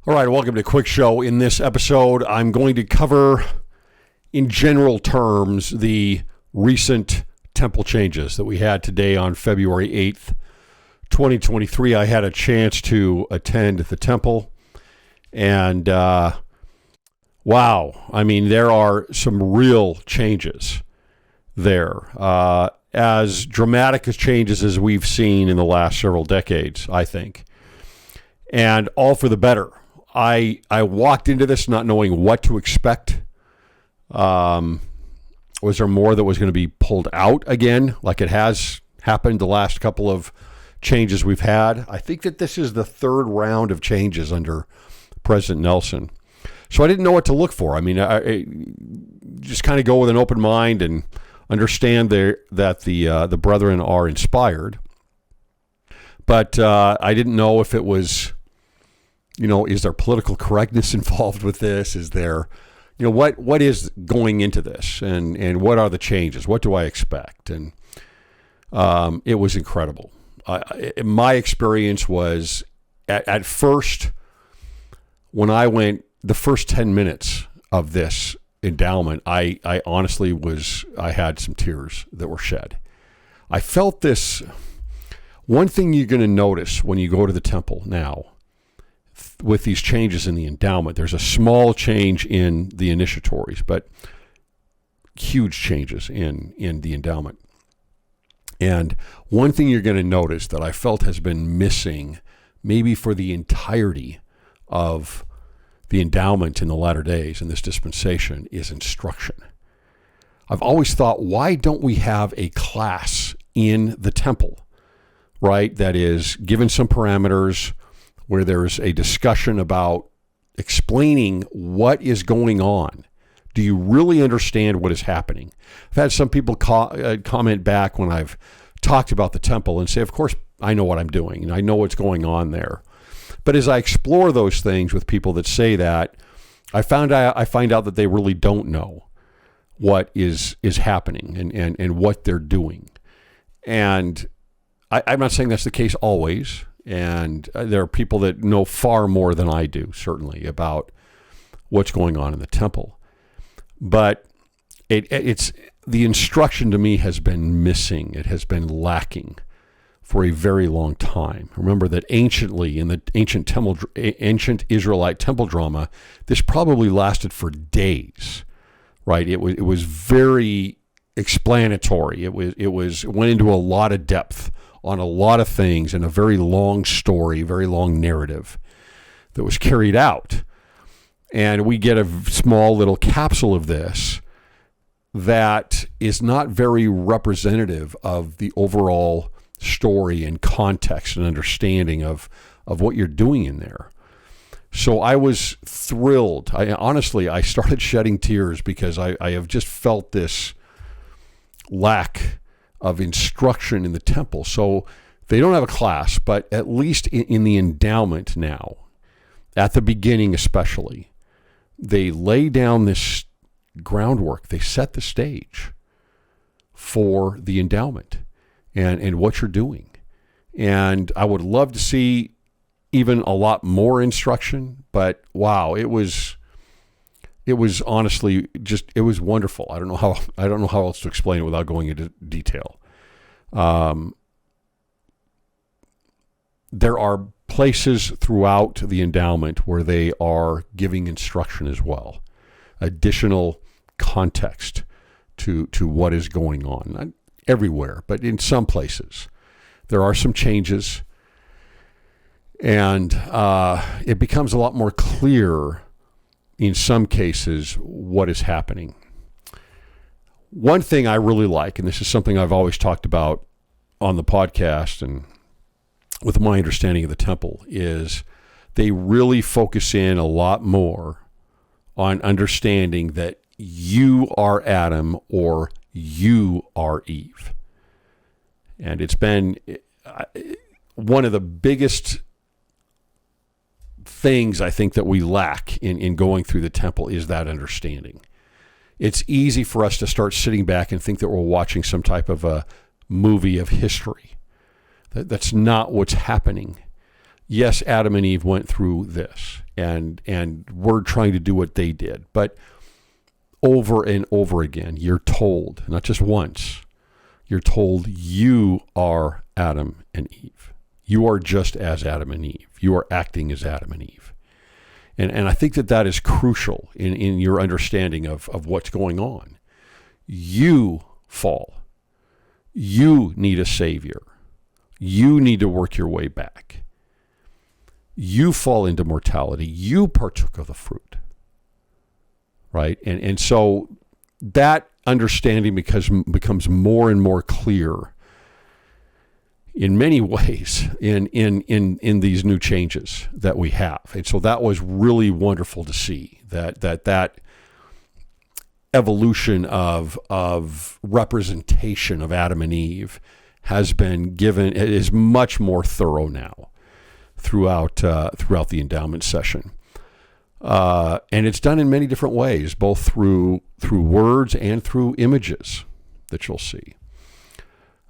All right, welcome to Cwic Show. In this episode, I'm going to cover, in general terms, the recent temple changes that we had today on February 8th, 2023. I had a chance to attend the temple, and wow, I mean, there are some real changes there. As dramatic as changes as we've seen in the last several decades, I think, and all for the better. I walked into this not knowing what to expect. Was there more that was going to be pulled out again, like it has happened the last couple of changes we've had? I think that this is the third round of changes under President Nelson. So I didn't know what to look for. I mean, I just kind of go with an open mind and understand that the brethren are inspired. But I didn't know if it was, is there political correctness involved with this? Is there, what is going into this, and what are the changes? What do I expect? And it was incredible. My experience was at first, when I went the first 10 minutes of this endowment, I honestly I had some tears that were shed. I felt this. One thing you're going to notice when you go to the temple now, with these changes in the endowment, there's a small change in the initiatories, but huge changes in the endowment. And one thing you're going to notice that I felt has been missing, maybe for the entirety of the endowment in the latter days in this dispensation, is instruction. I've always thought, why don't we have a class in the temple, right, that is given some parameters, where there's a discussion about explaining what is going on. Do you really understand what is happening? I've had some people comment back when I've talked about the temple and say, of course, I know what I'm doing, and I know what's going on there. But as I explore those things with people that say that, I find out that they really don't know what is happening and what they're doing. And I'm not saying that's the case always. And there are people that know far more than I do, certainly, about what's going on in the temple. But it's the instruction to me has been missing. It has been lacking for a very long time. Remember that anciently, in the ancient Israelite temple drama, this probably lasted for days, right? It was very explanatory. It went into a lot of depth on a lot of things, in a very long story, very long narrative that was carried out. And we get a small little capsule of this that is not very representative of the overall story and context and understanding of what you're doing in there. So I was thrilled. I started shedding tears because I have just felt this lack of instruction in the temple. So they don't have a class, but at least in the endowment now, at the beginning especially, they lay down this groundwork. They set the stage for the endowment and what you're doing. And I would love to see even a lot more instruction, but wow, it was honestly it was wonderful. I don't know how else to explain it without going into detail. There are places throughout the endowment where they are giving instruction as well, additional context to what is going on. Not everywhere, but in some places there are some changes, and it becomes a lot more clear in some cases what is happening. One thing I really like, and this is something I've always talked about on the podcast and with my understanding of the temple, is they really focus in a lot more on understanding that you are Adam or you are Eve. And it's been one of the biggest things I think that we lack in going through the temple is that understanding. It's easy for us to start sitting back and think that we're watching some type of a movie of history. That's not what's happening. yes, Adam and Eve went through this, and we're trying to do what they did. But over and over again, you're told, not just once, you're told you are Adam and Eve. You are just as Adam and Eve. You are acting as Adam and Eve. And I think that is crucial in your understanding of what's going on. You fall. You need a Savior. You need to work your way back. You fall into mortality. You partook of the fruit. Right? And so that understanding becomes more and more clear in many ways in these new changes that we have. And so that was really wonderful to see that evolution of representation of Adam and Eve has been given. It is much more thorough now throughout the endowment session. And it's done in many different ways, both through words and through images that you'll see.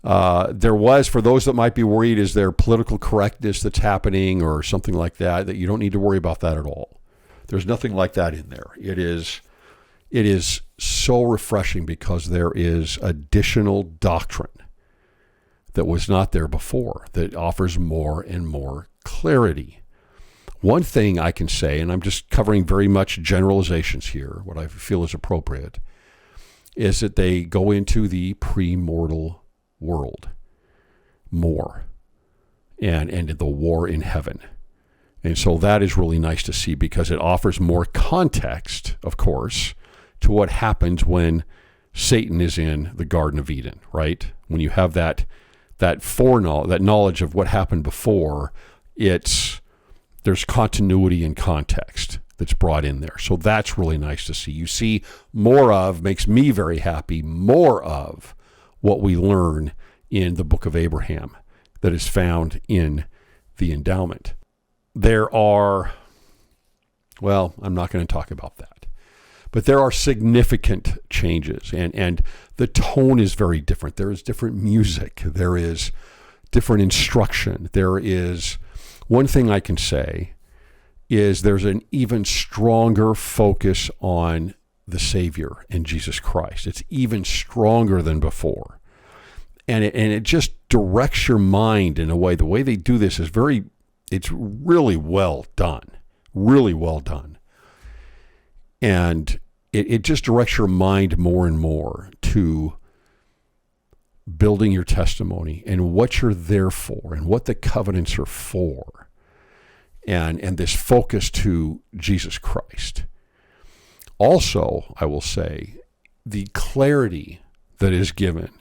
There was, for those that might be worried, is there political correctness that's happening or something like that you don't need to worry about that at all. There's nothing like that in there. It is so refreshing because there is additional doctrine that was not there before that offers more and more clarity. One thing I can say, and I'm just covering very much generalizations here, what I feel is appropriate, is that they go into the premortal world more and the war in heaven. And so that is really nice to see because it offers more context, of course, to what happens when Satan is in the Garden of Eden, right? When you have that foreknowledge, that knowledge of what happened before, there's continuity and context that's brought in there. So that's really nice to see. You see more of, makes me very happy, more of what we learn in the Book of Abraham that is found in the endowment. There are, well, I'm not going to talk about that, but there are significant changes and the tone is very different. There is different music. There is different instruction. There is, one thing I can say is there's an even stronger focus on the Savior and Jesus Christ. It's even stronger than before. And it just directs your mind in a way. The way they do this is it's really well done. Really well done. And it just directs your mind more and more to building your testimony and what you're there for and what the covenants are for. And this focus to Jesus Christ. Also, I will say, the clarity that is given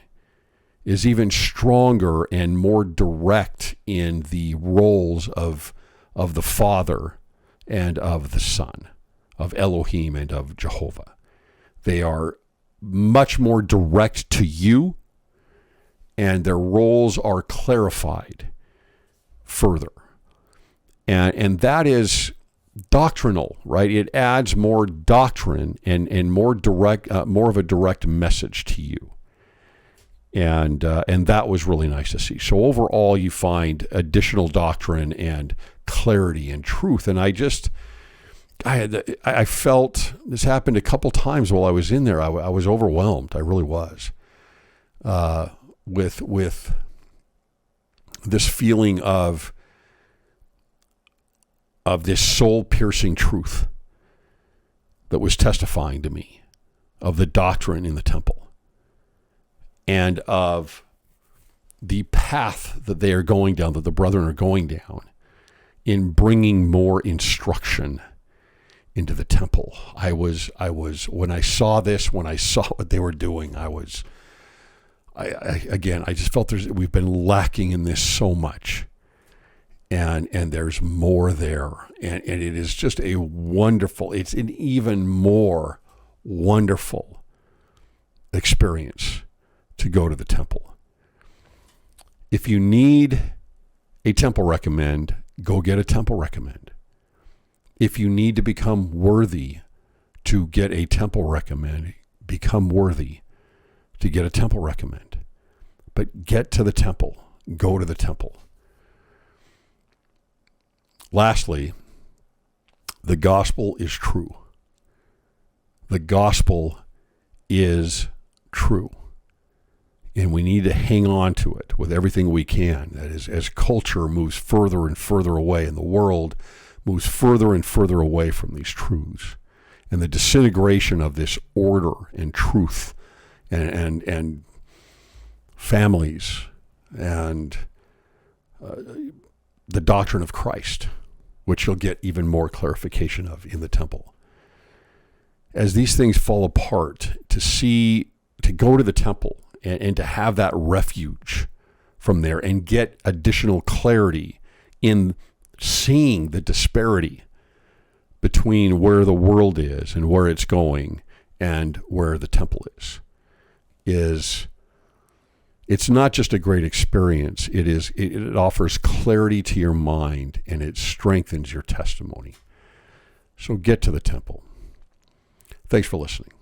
is even stronger and more direct in the roles of the Father and of the Son, of Elohim and of Jehovah. They are much more direct to you, and their roles are clarified further. And that is doctrinal, right? It adds more doctrine and more direct, more of a direct message to you. And that was really nice to see. So overall, you find additional doctrine and clarity and truth. And I felt this happened a couple times while I was in there. I was overwhelmed. I really was with this feeling of this soul-piercing truth that was testifying to me of the doctrine in the temple and of the path that they are going down, that the brethren are going down in bringing more instruction into the temple. I was when I saw this, when I saw what they were doing, I just felt we've been lacking in this so much. And there's more there. And it is just it's an even more wonderful experience to go to the temple. If you need a temple recommend, go get a temple recommend. If you need to become worthy to get a temple recommend, become worthy to get a temple recommend. But get to the temple. Go to the temple. Lastly, the gospel is true. The gospel is true. And we need to hang on to it with everything we can. That is, as culture moves further and further away, and the world moves further and further away from these truths, and the disintegration of this order and truth and families and the doctrine of Christ, which you'll get even more clarification of in the temple. As these things fall apart, to go to the temple and to have that refuge from there and get additional clarity in seeing the disparity between where the world is and where it's going and where the temple is it's not just a great experience. It offers clarity to your mind, and it strengthens your testimony. So get to the temple. Thanks for listening.